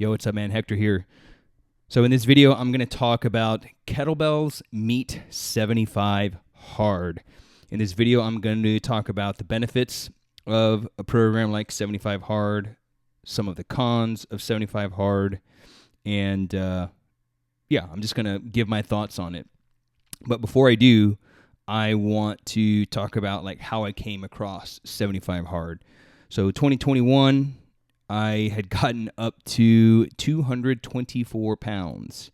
Yo, what's up, man? Hector here. So in this video, I'm going to talk about Kettlebells Meet 75 Hard. In this video, I'm going to talk about the benefits of a program like 75 Hard, some of the cons of 75 Hard, and I'm just going to give my thoughts on it. But before I do, I want to talk about like how I came across 75 Hard. So 2021, I had gotten up to 224 pounds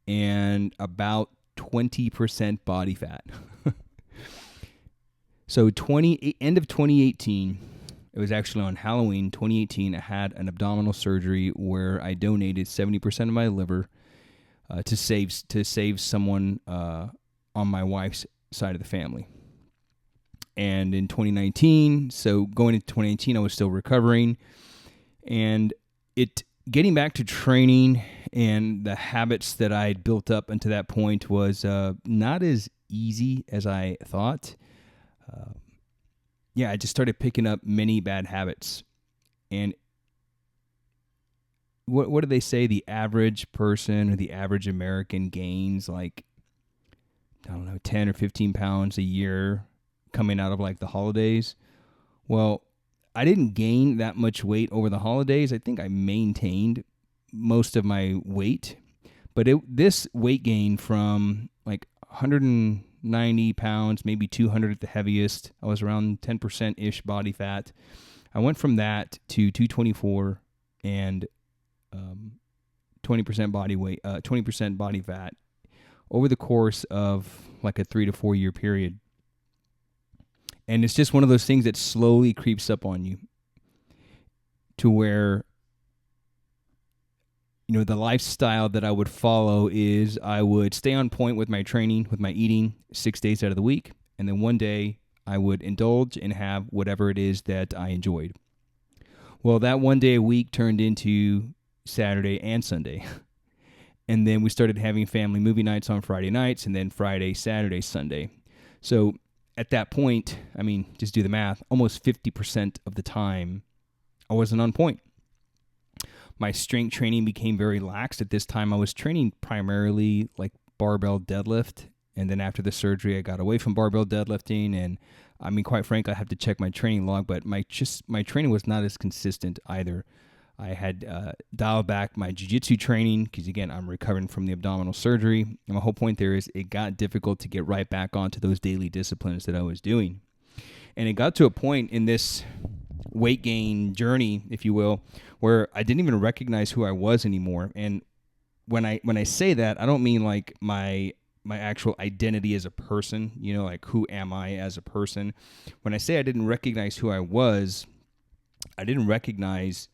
and about 20% body fat. So end of 2018, it was actually on Halloween 2018, I had an abdominal surgery where I donated 70% of my liver to save someone on my wife's side of the family. And in 2019, so going into 2019, I was still recovering. And getting back to training and the habits that I had built up until that point was not as easy as I thought. I just started picking up many bad habits. And what do they say? The average person or the average American gains like, 10 or 15 pounds a year coming out of like the holidays. Well, I didn't gain that much weight over the holidays. I think I maintained most of my weight. But this weight gain from like 190 pounds, maybe 200 at the heaviest. I was around 10%-ish body fat. I went from that to 224 and 20% body weight, 20% body fat over the course of like a 3 to 4 year period. And it's just one of those things that slowly creeps up on you to where, the lifestyle that I would follow is I would stay on point with my training, with my eating 6 days out of the week. And then one day I would indulge and have whatever it is that I enjoyed. Well, that one day a week turned into Saturday and Sunday. And then we started having family movie nights on Friday nights and then Friday, Saturday, Sunday. So at that point, just do the math, almost 50% of the time, I wasn't on point. My strength training became very lax. At this time, I was training primarily like barbell deadlift. And then after the surgery, I got away from barbell deadlifting. And quite frankly, I have to check my training log, but my training was not as consistent either. I had dialed back my jiu-jitsu training because, again, I'm recovering from the abdominal surgery. And my whole point there is it got difficult to get right back onto those daily disciplines that I was doing. And it got to a point in this weight gain journey, if you will, where I didn't even recognize who I was anymore. And when I say that, I don't mean like my actual identity as a person, like who am I as a person. When I say I didn't recognize who I was, I didn't recognize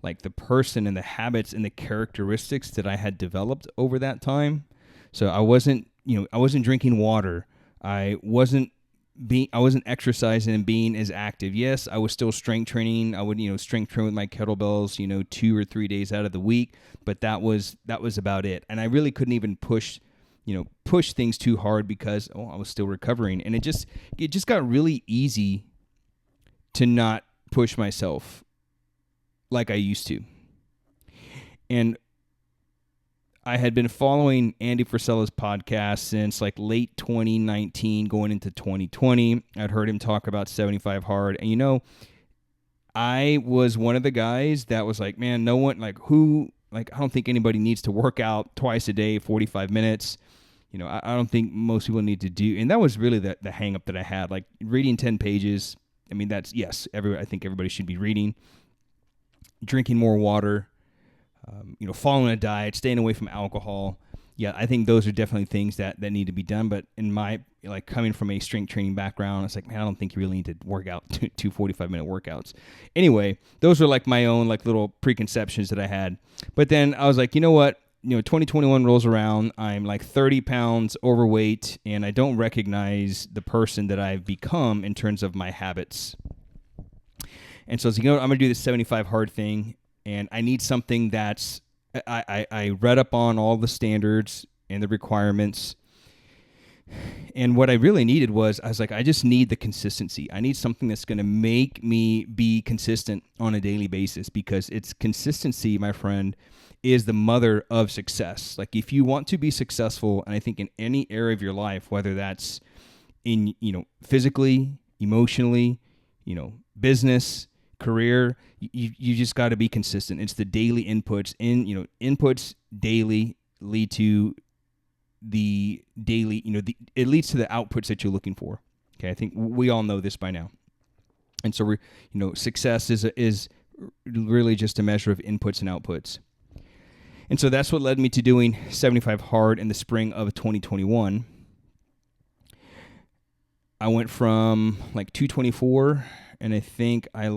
like the person and the habits and the characteristics that I had developed over that time. So I wasn't drinking water. I wasn't exercising and being as active. Yes, I was still strength training. I would, strength train with my kettlebells, 2 or 3 days out of the week, but that was about it. And I really couldn't even push things too hard because I was still recovering. And it just got really easy to not push myself like I used to. And I had been following Andy Frisella's podcast since like late 2019 going into 2020. I'd heard him talk about 75 Hard. And I was one of the guys that was like, man, no one, I don't think anybody needs to work out twice a day, 45 minutes. I don't think most people need to do. And that was really the hang up that I had. Like reading 10 pages. That's, yes, I think everybody should be reading. Drinking more water, following a diet, staying away from alcohol. Yeah, I think those are definitely things that need to be done. But in my, coming from a strength training background, it's like, man, I don't think you really need to work out two 45-minute workouts. Anyway, those are like my own like little preconceptions that I had. But then I was like, you know what? 2021 rolls around. I'm like 30 pounds overweight, and I don't recognize the person that I've become in terms of my habits. And so I was like, I'm going to do this 75 Hard thing, and I need something that's, I read up on all the standards and the requirements, And what I really needed was, I was like, I just need the consistency. I need something that's going to make me be consistent on a daily basis, because it's consistency, my friend, is the mother of success. Like, if you want to be successful, and I think in any area of your life, whether that's in, physically, emotionally, business, career, you just got to be consistent. It's the daily inputs inputs daily lead to the daily, it leads to the outputs that you're looking for. Okay. I think we all know this by now. And so success is really just a measure of inputs and outputs. And so that's what led me to doing 75 hard in the spring of 2021. I went from like 224, and I think I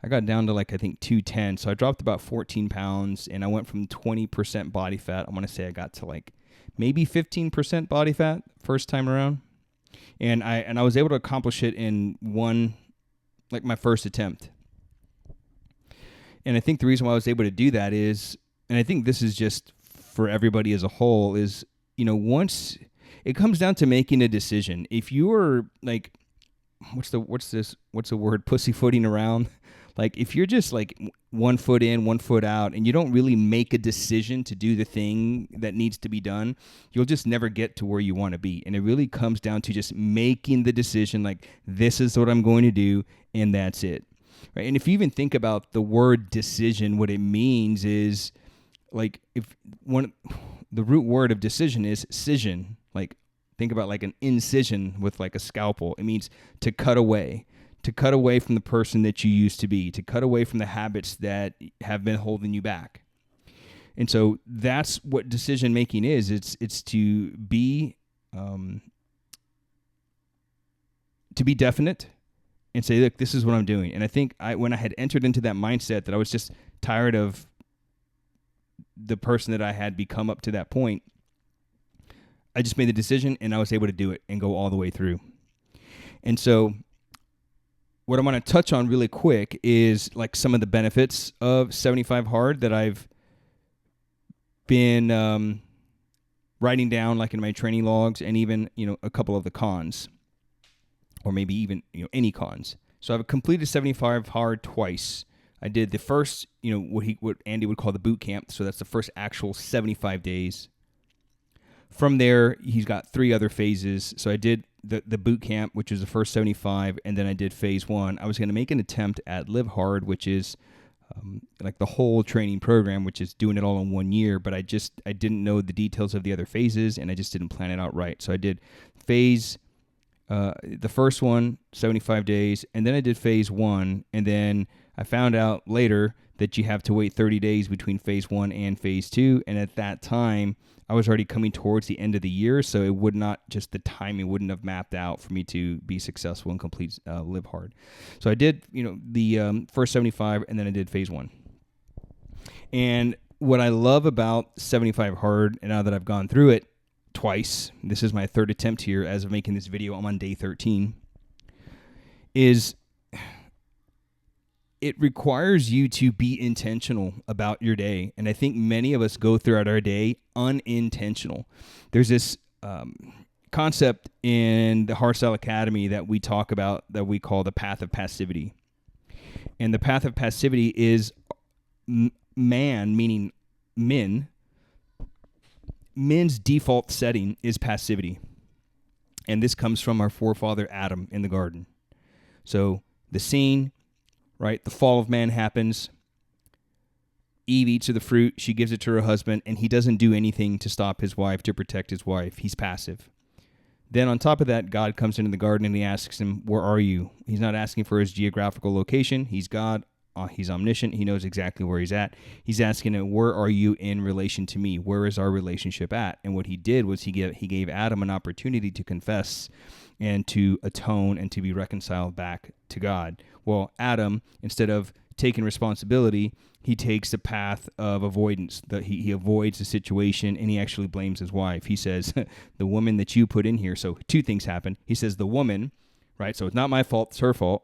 got down to 210. So I dropped about 14 pounds, and I went from 20% body fat. I want to say I got to maybe 15% body fat first time around. And I was able to accomplish it in my first attempt. And I think the reason why I was able to do that is, and I think this is just for everybody as a whole, is, once it comes down to making a decision, if you're what's the word, pussyfooting around, if you're just 1 foot in, 1 foot out, and you don't really make a decision to do the thing that needs to be done, you'll just never get to where you want to be. And it really comes down to just making the decision, this is what I'm going to do, and that's it. Right? And if you even think about the word decision, what it means is, the root word of decision is scission. Think about an incision with a scalpel. It means to cut away from the person that you used to be, to cut away from the habits that have been holding you back. And so that's what decision making is. It's to be definite and say, look, this is what I'm doing. And I think when I had entered into that mindset that I was just tired of the person that I had become up to that point, I just made the decision, and I was able to do it and go all the way through. And so what I'm going to touch on really quick is some of the benefits of 75 hard that I've been writing down in my training logs, and even, a couple of the cons, or maybe even, any cons. So I've completed 75 hard twice. I did the first, what Andy would call the boot camp. So that's the first actual 75 days. From there, he's got 3 other phases. So I did the boot camp, which was the first 75, and then I did phase 1. I was going to make an attempt at Live Hard, which is the whole training program, which is doing it all in 1 year, but I didn't know the details of the other phases, and I just didn't plan it out right. So I did the first one, 75 days, and then I did phase 1, and then I found out later that you have to wait 30 days between phase 1 and phase 2, and at that time, I was already coming towards the end of the year, so it would not, just the timing wouldn't have mapped out for me to be successful and complete Live Hard. So I did, the first 75, and then I did phase 1. And what I love about 75 hard, and now that I've gone through it twice, this is my 3rd attempt here as of making this video, I'm on day 13, is it requires you to be intentional about your day. And I think many of us go throughout our day unintentional. There's this concept in the Hardstyle Academy that we talk about that we call the path of passivity. And the path of passivity is man, meaning men's default setting is passivity. And this comes from our forefather Adam in the garden. So the scene, right? The fall of man happens. Eve eats of the fruit. She gives it to her husband, and he doesn't do anything to stop his wife, to protect his wife. He's passive. Then on top of that, God comes into the garden and he asks him, where are you? He's not asking for his geographical location. He's God. He's omniscient. He knows exactly where he's at. He's asking him, where are you in relation to me? Where is our relationship at? And what he did was he gave Adam an opportunity to confess and to atone and to be reconciled back to God. Well, Adam, instead of taking responsibility, he takes the path of avoidance. He avoids the situation, and he actually blames his wife. He says, the woman that you put in here. So 2 things happen. He says, the woman, right? So it's not my fault, it's her fault.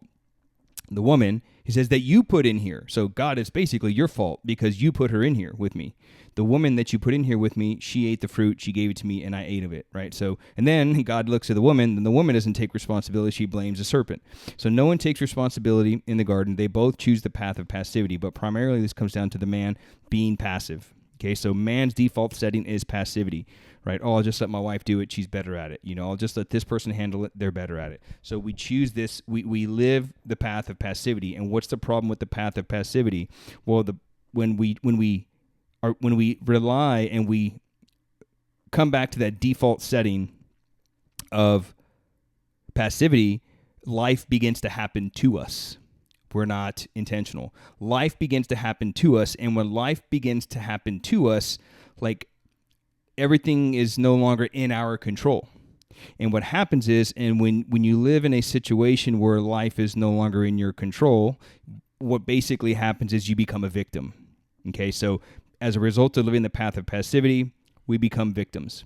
The woman, He says that you put in here. So God, it's basically your fault because you put her in here with me. The woman that you put in here with me, she ate the fruit, she gave it to me, and I ate of it, right? So, and then God looks at the woman, and the woman doesn't take responsibility. She blames the serpent. So no one takes responsibility in the garden. They both choose the path of passivity, but primarily this comes down to the man being passive. Okay, so man's default setting is passivity, right? Oh, I'll just let my wife do it. She's better at it. I'll just let this person handle it. They're better at it. So we choose this. We live the path of passivity. And what's the problem with the path of passivity? Well, when we rely and we come back to that default setting of passivity, life begins to happen to us. We're not intentional. Life begins to happen to us, and when life begins to happen to us, like everything is no longer in our control. And what happens is, and when you live in a situation where life is no longer in your control, what basically happens is you become a victim. Okay, so as a result of living the path of passivity, we become victims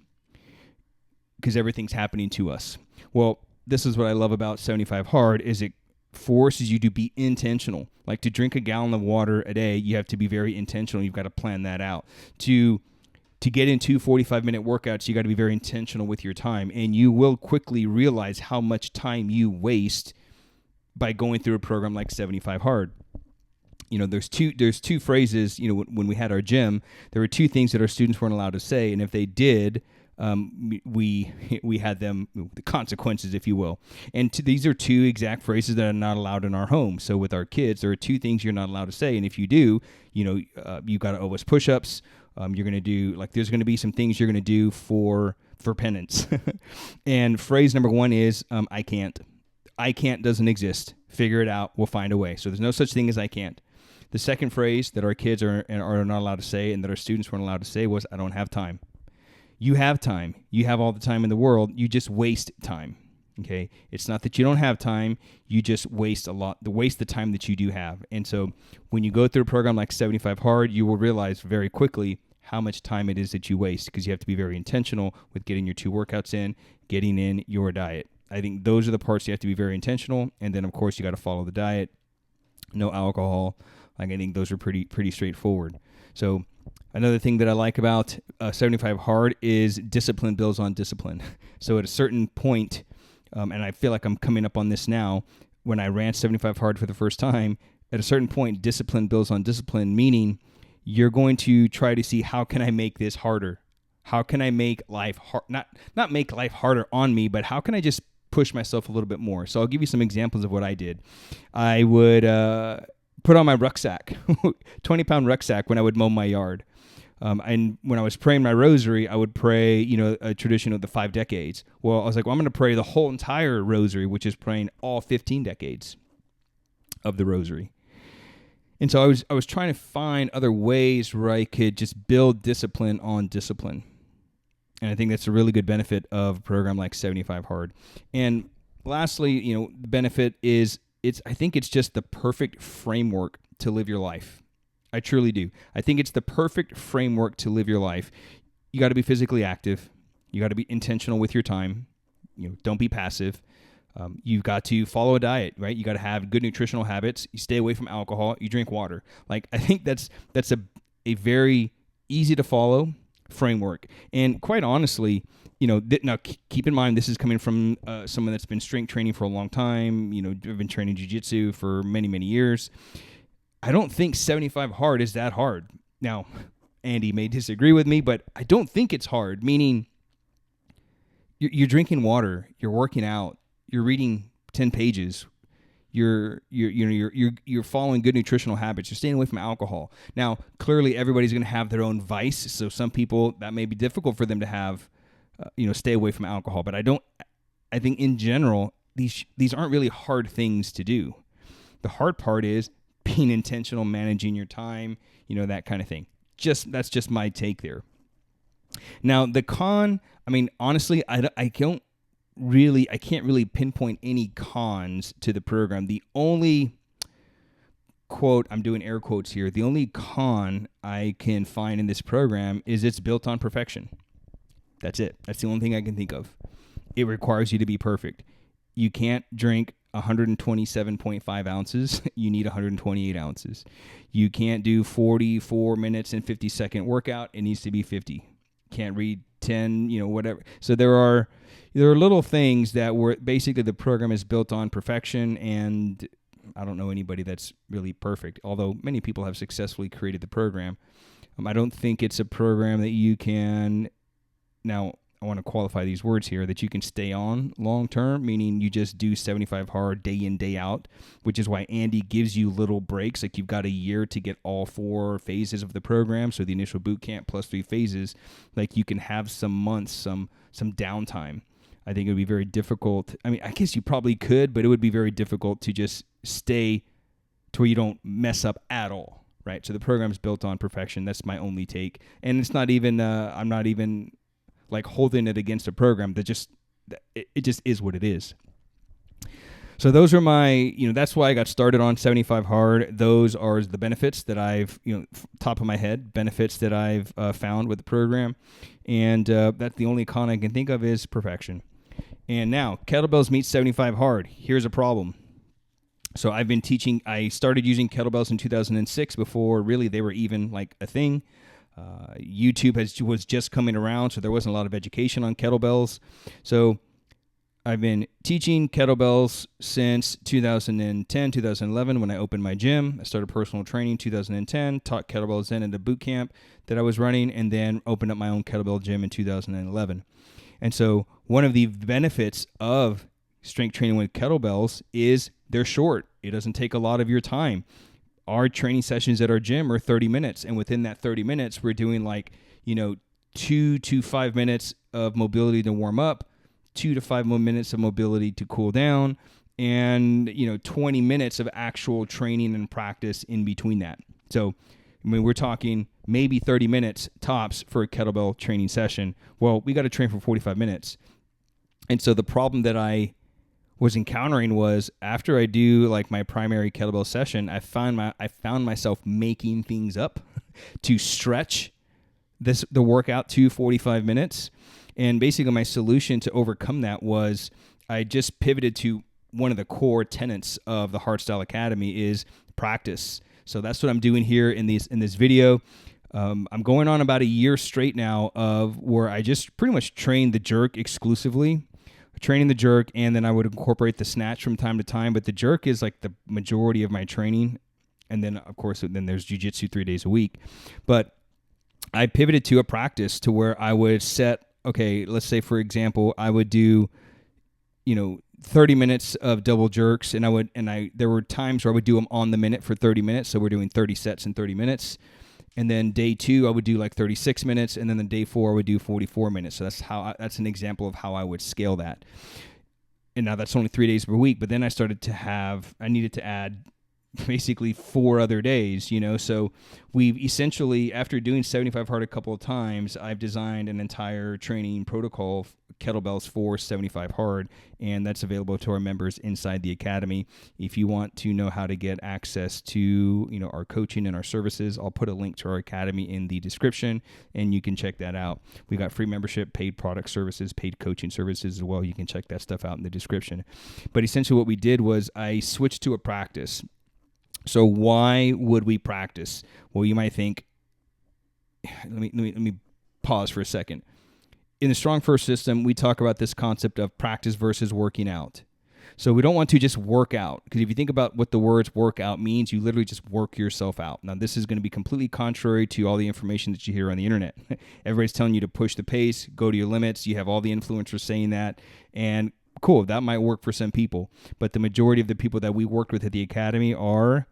because everything's happening to us. Well, this is what I love about 75 Hard is it forces you to be intentional. Like to drink a gallon of water a day, you have to be very intentional. You've got to plan that out. To get into 45-minute workouts, you got to be very intentional with your time, and you will quickly realize how much time you waste by going through a program like 75 Hard. There's two phrases. When we had our gym, there were two things that our students weren't allowed to say, and if they did, we had them, the consequences, if you will. And these are two exact phrases that are not allowed in our home. So with our kids, there are two things you're not allowed to say, and if you do, you got to owe us push-ups. You're going to do, there's going to be some things you're going to do for penance. And phrase number one is, I can't. I can't doesn't exist. Figure it out. We'll find a way. So there's no such thing as I can't. The second phrase that our kids are not allowed to say and that our students weren't allowed to say was, I don't have time. You have time. You have all the time in the world. You just waste time. Okay? It's not that you don't have time. You just waste the time that you do have. And so when you go through a program like 75 Hard, you will realize very quickly how much time it is that you waste because you have to be very intentional with getting your 2 workouts in, getting in your diet. I think those are the parts you have to be very intentional. And then, of course, you got to follow the diet. No alcohol. I think those are pretty straightforward. So another thing that I like about 75 Hard is discipline builds on discipline. So at a certain point, and I feel like I'm coming up on this now, when I ran 75 Hard for the first time, at a certain point, discipline builds on discipline, meaning you're going to try to see how can I make this harder? How can I make life hard? Not make life harder on me, but how can I just push myself a little bit more? So I'll give you some examples of what I did. I would put on my rucksack, 20-pound rucksack when I would mow my yard. And when I was praying my rosary, I would pray, a tradition of the 5 decades. Well, I was like, I'm going to pray the whole entire rosary, which is praying all 15 decades of the rosary. And so I was trying to find other ways where I could just build discipline on discipline. And I think that's a really good benefit of a program like 75 Hard. And lastly, the benefit is I think it's just the perfect framework to live your life. I truly do. I think it's the perfect framework to live your life. You got to be physically active. You got to be intentional with your time. Don't be passive. You've got to follow a diet, right? You got to have good nutritional habits. You stay away from alcohol. You drink water. I think that's a very easy to follow framework. And quite honestly, now keep in mind, this is coming from someone that's been strength training for a long time. I've been training jiu-jitsu for many, many years. I don't think 75 Hard is that hard. Now, Andy may disagree with me, but I don't think it's hard, meaning you're drinking water, you're working out, you're reading 10 pages, you're following good nutritional habits, you're staying away from alcohol. Now, clearly everybody's going to have their own vice, so some people that may be difficult for them to have, stay away from alcohol, but I think in general these aren't really hard things to do. The hard part is being intentional, managing your time, that kind of thing. That's just my take there. Now, the con, honestly, I can't really pinpoint any cons to the program. The only quote, I'm doing air quotes here, the only con I can find in this program is it's built on perfection. That's it. That's the only thing I can think of. It requires you to be perfect. You can't drink 127.5 ounces, you need 128 ounces. You can't do 44 minutes and 50-second workout. It needs to be 50. Can't read 10, whatever. So there are little things that were basically the program is built on perfection, and I don't know anybody that's really perfect, although many people have successfully created the program. I don't think it's a program that you can, now I want to qualify these words here, that you can stay on long term, meaning you just do 75 hard day in, day out, which is why Andy gives you little breaks. Like you've got a year to get all 4 phases of the program. So the initial boot camp plus 3 phases, like you can have some months, some downtime. I think it would be very difficult. I mean, I guess you probably could, but it would be very difficult to just stay to where you don't mess up at all, right? So the program's built on perfection. That's my only take. And it's not even, I'm not even like holding it against a program. It just is what it is. So those are my, that's why I got started on 75 hard. Those are the benefits that I've, top of my head, benefits that I've found with the program. And that's the only con I can think of is perfection. And now kettlebells meet 75 hard. Here's a problem. So I've been teaching, I started using kettlebells in 2006 before really they were even like a thing. YouTube was just coming around, so there wasn't a lot of education on kettlebells. So I've been teaching kettlebells since 2010, 2011 when I opened my gym. I started personal training 2010, taught kettlebells then at a boot camp that I was running, and then opened up my own kettlebell gym in 2011. And so one of the benefits of strength training with kettlebells is they're short. It doesn't take a lot of your time. Our training sessions at our gym are 30 minutes. And within that 30 minutes, we're doing 2 to 5 minutes of mobility to warm up, 2 to 5 more minutes of mobility to cool down, and, 20 minutes of actual training and practice in between that. So, we're talking maybe 30 minutes tops for a kettlebell training session. Well, we got to train for 45 minutes. And so the problem that I was encountering was after I do my primary kettlebell session, I found myself making things up to stretch the workout to 45 minutes. And basically my solution to overcome that was I just pivoted to one of the core tenets of the Hardstyle Academy is practice. So that's what I'm doing here in this video. I'm going on about a year straight now of where I just pretty much train the jerk exclusively. Training the jerk, and then I would incorporate the snatch from time to time, but the jerk is the majority of my training. And then, of course, there's jiu-jitsu 3 days a week. But I pivoted to a practice to where I would set, okay, let's say, for example, I would do, 30 minutes of double jerks, and there were times where I would do them on the minute for 30 minutes. So we're doing 30 sets in 30 minutes. And then day 2, I would do 36 minutes. And then the day 4, I would do 44 minutes. So that's an example of how I would scale that. And now that's only 3 days per week. But then I needed to add basically 4 other days, So we've essentially, after doing 75 hard a couple of times, I've designed an entire training protocol, kettlebells for 75 hard, and that's available to our members inside the academy. If you want to know how to get access to, our coaching and our services, I'll put a link to our academy in the description, and you can check that out. We got free membership, paid product services, paid coaching services as well. You can check that stuff out in the description. But essentially what we did was I switched to a practice. So why would we practice? Well, you might think, let me pause for a second. In the Strong First system, we talk about this concept of practice versus working out. So we don't want to just work out, because if you think about what the words workout means, you literally just work yourself out. Now, this is going to be completely contrary to all the information that you hear on the internet. Everybody's telling you to push the pace, go to your limits. You have all the influencers saying that, and cool, that might work for some people. But the majority of the people that we worked with at the academy are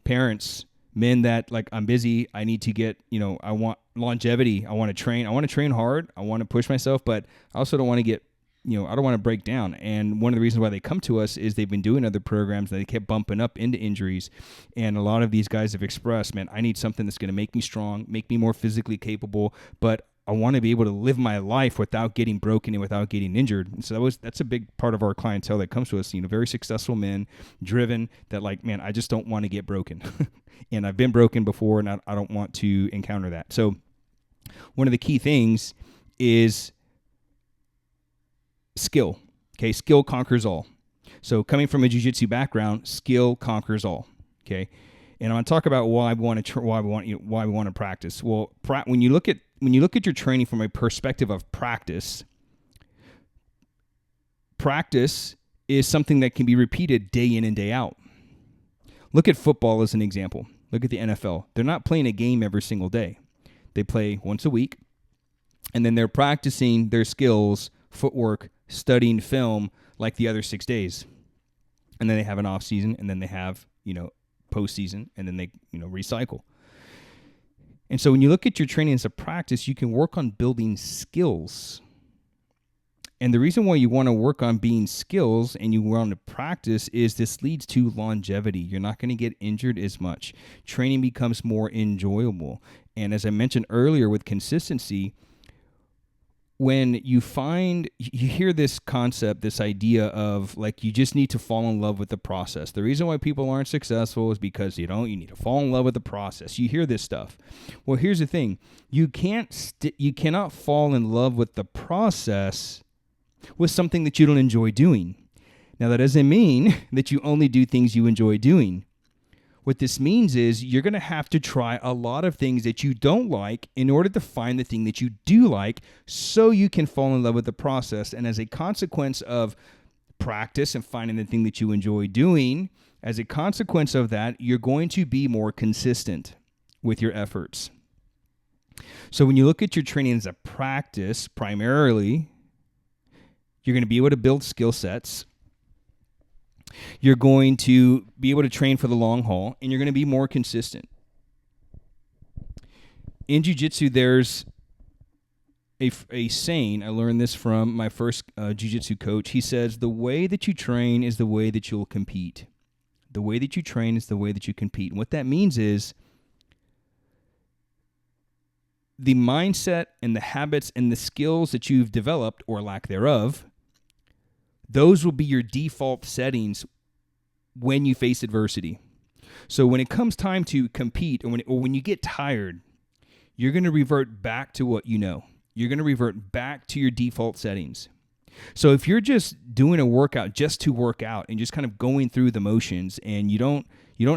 parents, men that I'm busy. I need to get, I want longevity. I want to train hard. I want to push myself, but I also don't want to get, I don't want to break down. And one of the reasons why they come to us is they've been doing other programs and they kept bumping up into injuries. And a lot of these guys have expressed, man, I need something that's going to make me strong, make me more physically capable, but I want to be able to live my life without getting broken and without getting injured. And so that's a big part of our clientele that comes to us, very successful men, driven, that man, I just don't want to get broken. And I've been broken before, and I don't want to encounter that. So one of the key things is skill. Okay, skill conquers all. So coming from a jiu-jitsu background, skill conquers all. Okay, and I'm going to talk about why we want to practice. Well, when you look at your training from a perspective of practice is something that can be repeated day in and day out. Look at football as an example. Look at the NFL. They're not playing a game every single day. They play once a week, and then they're practicing their skills, footwork, studying film like the other 6 days. And then they have an off season, and then they have, postseason, and then they, recycle. And so when you look at your training as a practice, you can work on building skills. And the reason why you want to work on being skills and you want to practice is this leads to longevity. You're not going to get injured as much. Training becomes more enjoyable. And as I mentioned earlier with consistency, when you hear this concept, this idea of like you just need to fall in love with the process. The reason why people aren't successful is because you need to fall in love with the process. You hear this stuff. Well, here's the thing. You cannot fall in love with the process with something that you don't enjoy doing. Now, that doesn't mean that you only do things you enjoy doing. What this means is you're going to have to try a lot of things that you don't like in order to find the thing that you do like so you can fall in love with the process. And as a consequence of practice and finding the thing that you enjoy doing, as a consequence of that, you're going to be more consistent with your efforts. So when you look at your training as a practice, primarily, you're going to be able to build skill sets. You're going to be able to train for the long haul, and you're going to be more consistent. In jiu-jitsu, there's a saying. I learned this from my first jiu-jitsu coach. He says, the way that you train is the way that you'll compete. The way that you train is the way that you compete. And what that means is the mindset and the habits and the skills that you've developed, or lack thereof, those will be your default settings when you face adversity. So when it comes time to compete, or when you get tired, you're going to revert back to what you know. You're going to revert back to your default settings. So if you're just doing a workout just to work out and just kind of going through the motions, and you don't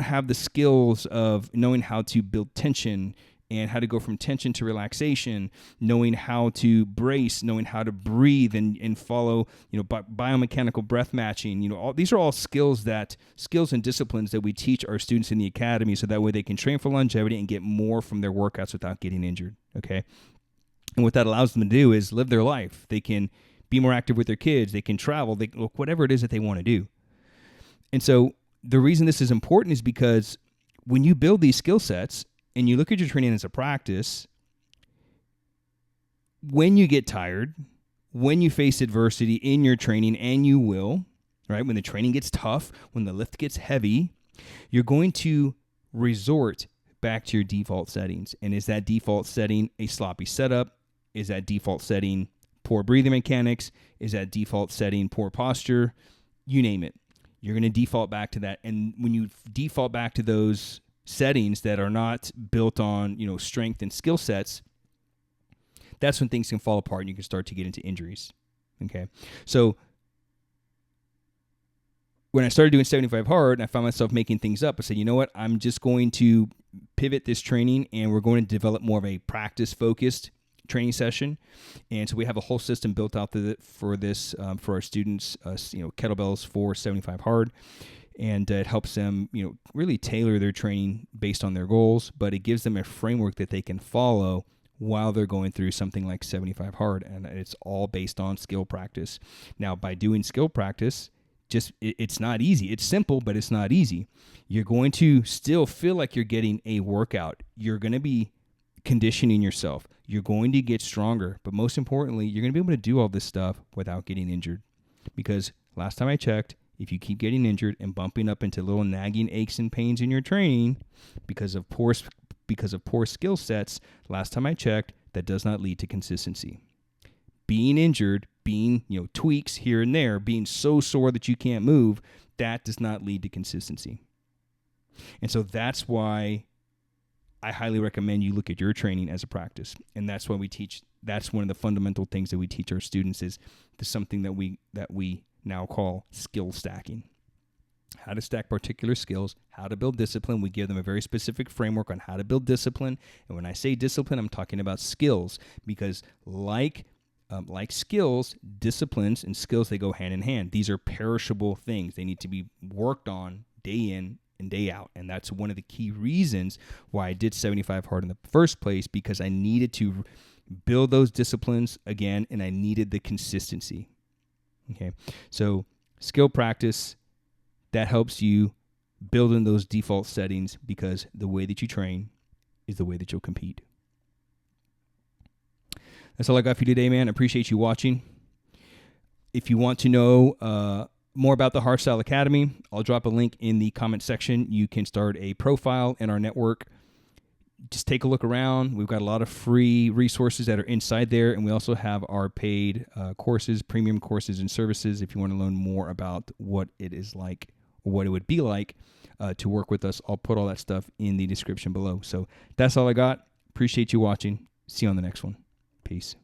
have the skills of knowing how to build tension and how to go from tension to relaxation, knowing how to brace, knowing how to breathe and follow, biomechanical breath matching. These are all skills and disciplines that we teach our students in the academy, so that way they can train for longevity and get more from their workouts without getting injured. Okay, and what that allows them to do is live their life. They can be more active with their kids. They can travel. They look whatever it is that they want to do. And so the reason this is important is because when you build these skill sets, and you look at your training as a practice, when you get tired, when you face adversity in your training, and you will, right? When the training gets tough, when the lift gets heavy, you're going to resort back to your default settings. And is that default setting a sloppy setup? Is that default setting poor breathing mechanics? Is that default setting poor posture? You name it. You're going to default back to that. And when you default back to those settings that are not built on, strength and skill sets, that's when things can fall apart and you can start to get into injuries. Okay. So when I started doing 75 hard and I found myself making things up, I said, you know what? I'm just going to pivot this training, and we're going to develop more of a practice focused training session. And so we have a whole system built out for this, for our students, Kettlebells for 75 hard. And it helps them, really tailor their training based on their goals, but it gives them a framework that they can follow while they're going through something like 75 hard. And it's all based on skill practice. Now, by doing skill practice, it's not easy. It's simple, but it's not easy. You're going to still feel like you're getting a workout. You're going to be conditioning yourself. You're going to get stronger. But most importantly, you're going to be able to do all this stuff without getting injured. Because last time I checked, if you keep getting injured and bumping up into little nagging aches and pains in your training because of poor skill sets, last time I checked, that does not lead to consistency. Being injured, being, tweaks here and there, being so sore that you can't move, that does not lead to consistency. And so that's why I highly recommend you look at your training as a practice. And that's why that's one of the fundamental things that we teach our students is something that we now call skill stacking. How to stack particular skills, how to build discipline. We give them a very specific framework on how to build discipline. And when I say discipline, I'm talking about skills, because like skills, disciplines and skills, they go hand in hand. These are perishable things. They need to be worked on day in and day out. And that's one of the key reasons why I did 75 hard in the first place, because I needed to build those disciplines again, and I needed the consistency. Okay, so skill practice, that helps you build in those default settings, because the way that you train is the way that you'll compete. That's all I got for you today, man. I appreciate you watching. If you want to know more about the Hardstyle Academy, I'll drop a link in the comment section. You can start a profile in our network. Just take a look around. We've got a lot of free resources that are inside there, and we also have our paid courses, premium courses and services, if you want to learn more about what it is like, or what it would be like to work with us. I'll put all that stuff in the description below. So that's all I got. Appreciate you watching. See you on the next one. Peace.